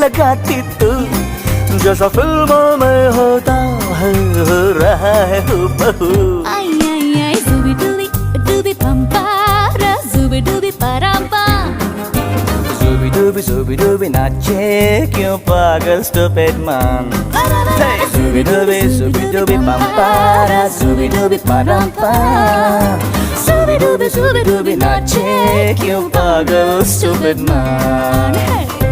लगाती तू, जैसा फिल्मों में होता है हो रहा है हूबहू। Ay ay ay, zubi dubi dubi pampara, zubi dubi parampa. Zubi dubi नाचे क्यों पागल stupid man। Zubi dubi pampara, zubi dubi parampa। Zubi dubi नाचे क्यों पागल stupid man।